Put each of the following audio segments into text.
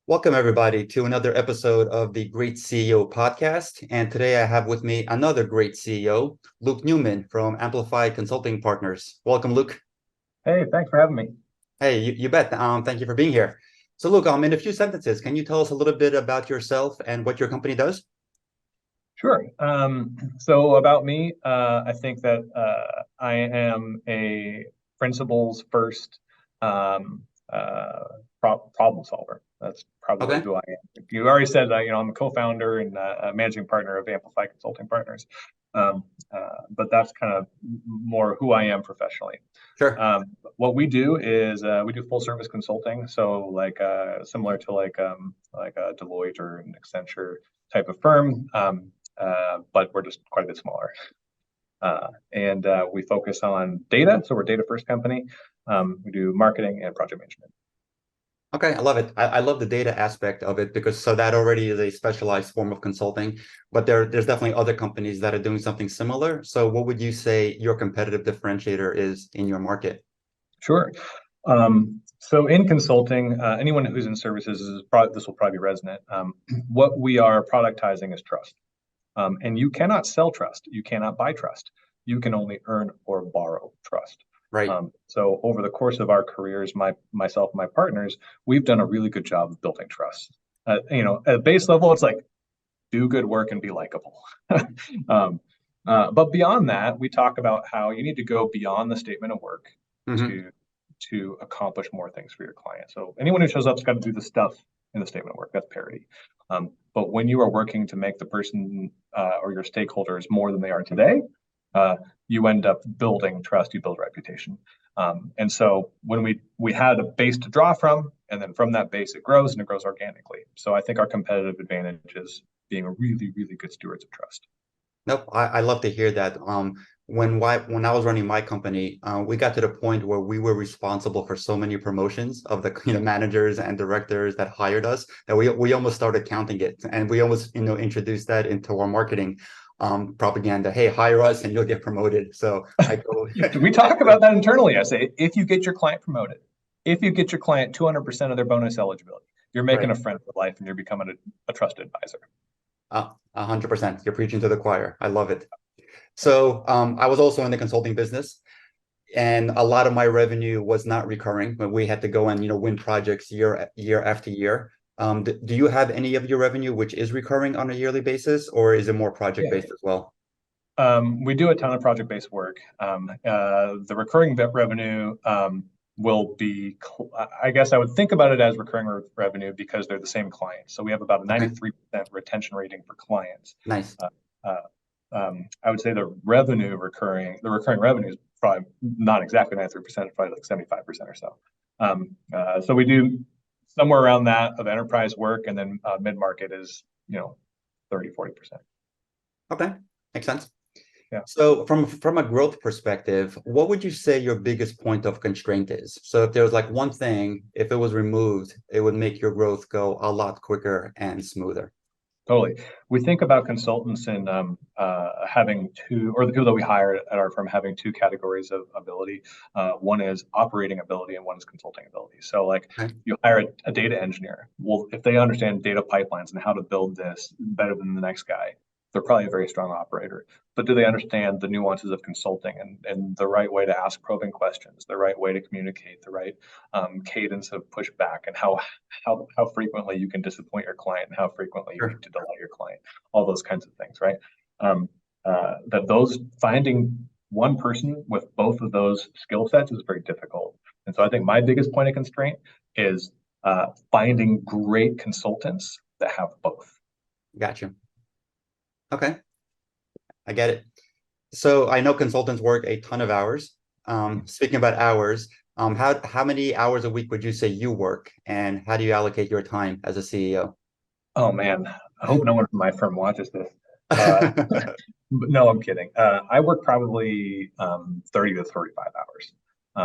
Welcome, everybody, to another episode of the Great CEO podcast. And today I have with me another great CEO, Luke Newman from Amplify Consulting Partners. Welcome, Luke. Hey, thanks for having me. Hey, you bet. Thank you for being here. So, Luke, in a few sentences, can you tell us a little bit about yourself and what your company does? Sure. So about me, I think that I am a principles first um, problem solver. That's probably Okay. who I am. You already said that, I'm a co-founder and a managing partner of Amplify Consulting Partners. But that's kind of more who I am professionally. Sure. What we do is we do full service consulting, so like similar to like a Deloitte or an Accenture type of firm, but we're just quite a bit smaller. And we focus on data, so we're a data first company. We do marketing and project management. Okay, I love it. I love the data aspect of it because so that already is a specialized form of consulting, but there's definitely other companies that are doing something similar. So what would you say your competitive differentiator is in your market? Sure. So in consulting, anyone who's in services this will probably be resonant. What we are productizing is trust. And you cannot sell trust. You cannot buy trust. You can only earn or borrow trust. Right. So over the course of our careers, myself, and my partners, we've done a really good job of building trust. At base level, it's like do good work and be likable. um, but beyond that, we talk about how you need to go beyond the statement of work Hmm. to accomplish more things for your client. So anyone who shows up's got to do the stuff in the statement of work. That's parity. But when you are working to make the person or your stakeholders more than they are today, you end up building trust. You build reputation. And so when we had a base to draw from, and then from that base it grows and it grows organically. So I think our competitive advantage is being a really, really good stewards of trust. Nope, I love to hear that. When I was running my company, we got to the point where we were responsible for so many promotions of the managers and directors that hired us that we almost started counting it, and we almost introduced that into our marketing propaganda. Hey, hire us and you'll get promoted. So I go, We I talk about that internally. I say, if you get your client promoted, if you get your client 200% of their bonus eligibility, you're making right, a friend for life and you're becoming a trusted advisor. 100%. You're preaching to the choir. I love it. So I was also in the consulting business, and a lot of my revenue was not recurring, but we had to go and win projects year after year. Do you have any of your revenue which is recurring on a yearly basis, or is it more project Yeah. based as well? We do a ton of project-based work. The recurring revenue will be, I guess I would think about it as recurring revenue because they're the same clients. So we have about a Okay, 93% retention rating for clients. nice. Uh, uh, I would say the recurring revenue is probably not exactly 93%, it's probably like 75% or so. So we do somewhere around that of enterprise work, and then mid-market is, 30-40%. Okay, makes sense. Yeah. So from a growth perspective, what would you say your biggest point of constraint is? So if there was like one thing, if it was removed, it would make your growth go a lot quicker and smoother. Totally. We think about consultants and having two, or the people that we hire at our firm having two categories of ability. One is operating ability and one is consulting ability. So, like, Okay. you hire a data engineer. Well, if they understand data pipelines and how to build this better than the next guy, they're probably a very strong operator. But do they understand the nuances of consulting and the right way to ask probing questions, the right way to communicate, the right cadence of pushback, and how frequently you can disappoint your client and how frequently you need Sure. to delight your client, all those kinds of things, right? Um, that those finding one person with both of those skill sets is very difficult. And so I think my biggest point of constraint is finding great consultants that have both. Gotcha. Okay, I get it. So I know consultants work a ton of hours. Speaking about hours, how many hours a week would you say you work, and how do you allocate your time as a CEO? Oh man, I hope no one from my firm watches this. Uh, but no, I'm kidding. I work probably 30 to 35 hours.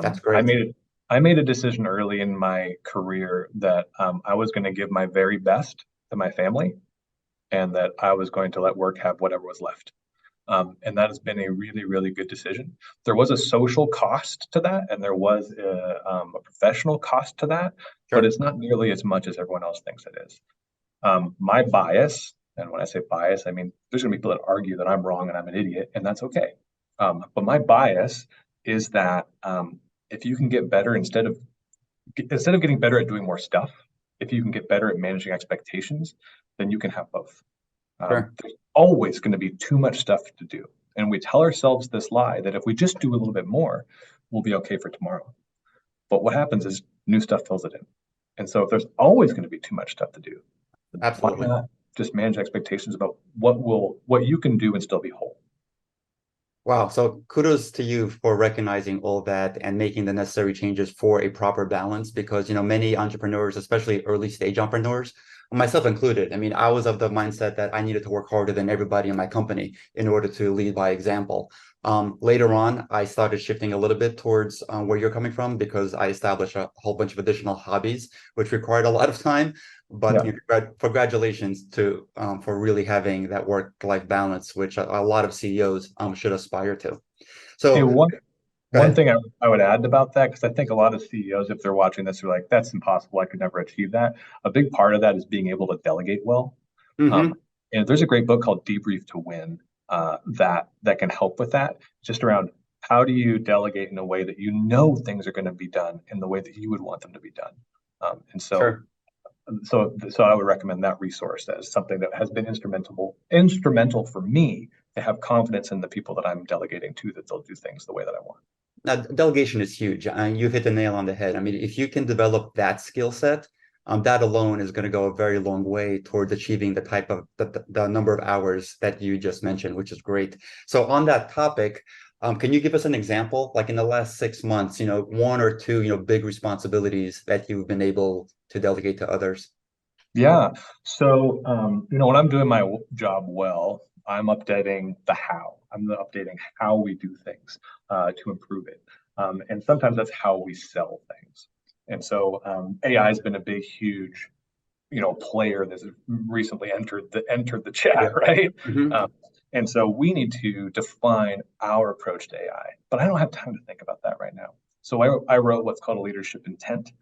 That's Um, I great. made I made a decision early in my career that I was going to give my very best to my family and that I was going to let work have whatever was left. And that has been a really, really good decision. There was a social cost to that, and there was a professional cost to that, but Sure. it's not nearly as much as everyone else thinks it is. My bias, and when I say bias, I mean there's going to be people that argue that I'm wrong and I'm an idiot, and that's okay. But my bias is that if you can get better instead of getting better at doing more stuff, if you can get better at managing expectations, then you can have both. Sure. There's always going to be too much stuff to do. And we tell ourselves this lie that if we just do a little bit more, we'll be okay for tomorrow. But what happens is new stuff fills it in. And so if there's always going to be too much stuff to do, why Absolutely. not just manage expectations about what you can do and still be whole? Wow. So kudos to you for recognizing all that and making the necessary changes for a proper balance because, many entrepreneurs, especially early stage entrepreneurs, myself included, I mean, I was of the mindset that I needed to work harder than everybody in my company in order to lead by example. Later on, I started shifting a little bit towards where you're coming from because I established a whole bunch of additional hobbies, which required a lot of time. But Yeah. congratulations to for really having that work-life balance, which a lot of CEOs should aspire to. Hey, So go one ahead. thing I would add about that, because I think a lot of CEOs, if they're watching this, are like, that's impossible. I could never achieve that. A big part of that is being able to delegate well. Um, Hmm. and there's a great book called Debrief to Win that can help with that, just around how do you delegate in a way that you know things are going to be done in the way that you would want them to be done. And so Sure. so I would recommend that resource as something that has been instrumental for me to have confidence in the people that I'm delegating to that they'll do things the way that I want. Now, delegation is huge, and you hit the nail on the head. I mean, if you can develop that skill set, that alone is going to go a very long way towards achieving the type of the number of hours that you just mentioned, which is great. So, on that topic, can you give us an example, like in the last 6 months, one or two, big responsibilities that you've been able to delegate to others? Yeah. So, when I'm doing my job well, I'm updating the how. I'm updating how we do things to improve it. And sometimes that's how we sell things. And so AI has been a big, huge, player that's recently entered the chat, Yeah. right? Hmm. Um, and so we need to define our approach to AI. But I don't have time to think about that right now. So I wrote what's called a leadership intent,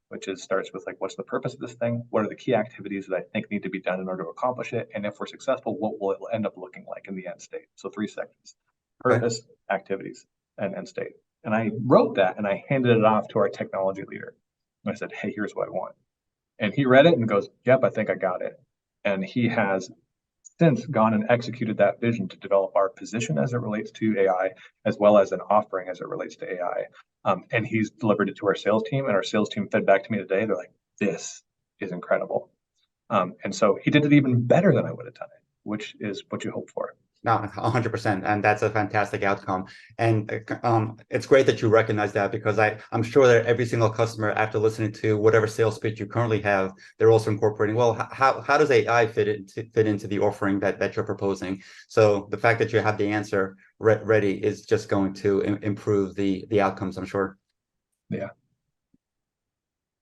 which is starts with like, what's the purpose of this thing? What are the key activities that I think need to be done in order to accomplish it? And if we're successful, what will it end up looking like in the end state? So three sections: Okay. purpose, activities, and end state. And I wrote that and I handed it off to our technology leader. And I said, hey, here's what I want. And he read it and goes, yep, I think I got it. And he has since gone and executed that vision to develop our position as it relates to AI, as well as an offering as it relates to AI. And he's delivered it to our sales team, and our sales team fed back to me today. They're like, this is incredible. And so he did it even better than I would have done it, which is what you hope for. No, 100%, and that's a fantastic outcome. And it's great that you recognize that because I'm sure that every single customer, after listening to whatever sales pitch you currently have, they're also incorporating. Well, how does AI fit into the offering that you're proposing? So the fact that you have the answer ready is just going to improve the outcomes, I'm sure. Yeah.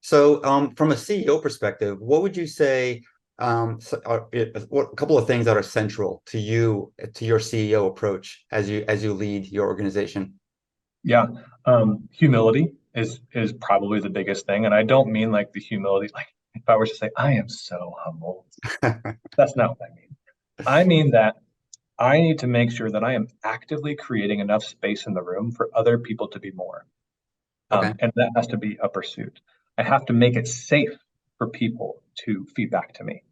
So, from a CEO perspective, what would you say what a couple of things that are central to you to your CEO approach as you lead your organization? Yeah. Humility is probably the biggest thing. And I don't mean like the humility, like if I were to say, I am so humble. That's not what I mean. I mean that I need to make sure that I am actively creating enough space in the room for other people to be more. Okay, And that has to be a pursuit. I have to make it safe for people to feed back to me.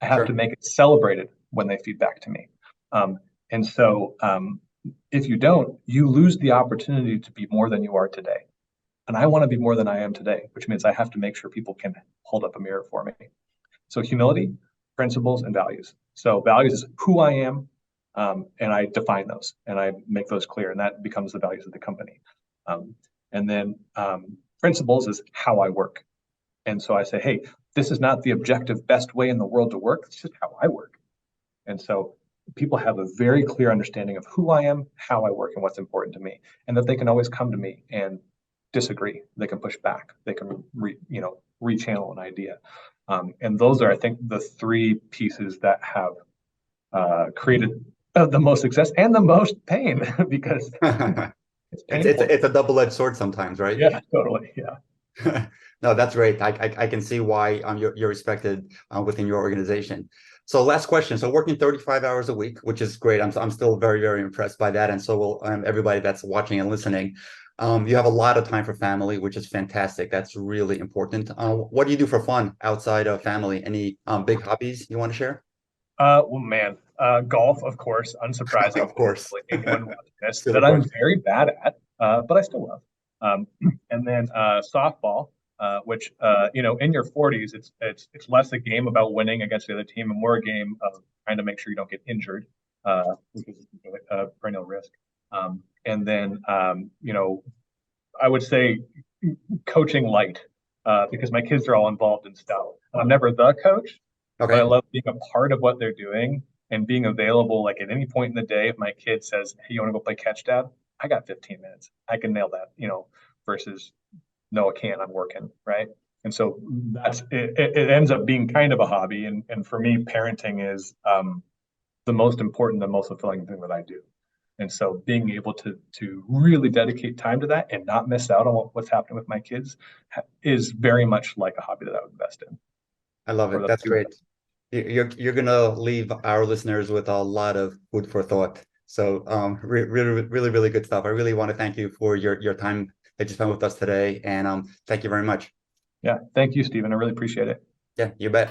I have to sure, make it celebrated when they feed back to me. Um, and so if you don't, you lose the opportunity to be more than you are today. And I want to be more than I am today, which means I have to make sure people can hold up a mirror for me. So humility, principles, and values. So values is who I am, and I define those and I make those clear, and that becomes the values of the company. Um, and then principles is how I work. And so I say, hey, this is not the objective best way in the world to work. It's just how I work. And so people have a very clear understanding of who I am, how I work, and what's important to me, and that they can always come to me and disagree. They can push back. They can rechannel an idea. And those are, I think, the three pieces that have created the most success and the most pain because it's painful. It's a double-edged sword sometimes, right? Yeah, totally. Yeah. No, that's great. I can see why you're respected within your organization. So last question. So working 35 hours a week, which is great. I'm still very, very impressed by that. And so will everybody that's watching and listening. You have a lot of time for family, which is fantastic. That's really important. What do you do for fun outside of family? Any big hobbies you want to share? Well, man, golf, of course, unsurprising. Of course. Like anyone wants this, Silly that I'm question. very bad at, but I still love. And then softball, which in your 40s, it's less a game about winning against the other team and more a game of trying to make sure you don't get injured, which is a perennial risk. And then I would say coaching light, because my kids are all involved in stuff. I'm never the coach, but I Okay. love being a part of what they're doing and being available. Like at any point in the day, if my kid says, "Hey, you want to go play catch, Dad?" I got 15 minutes. I can nail that, versus no, I can't. I'm working, right? And so that's it. It ends up being kind of a hobby, and for me, parenting is the most important, the most fulfilling thing that I do. And so being able to really dedicate time to that and not miss out on what's happening with my kids is very much like a hobby that I would invest in. I love Or it. that That's great. You're gonna leave our listeners with a lot of food for thought. So really, really, really good stuff. I really want to thank you for your time that you spent with us today. And thank you very much. Yeah. Thank you, Stephen. I really appreciate it. Yeah, you bet.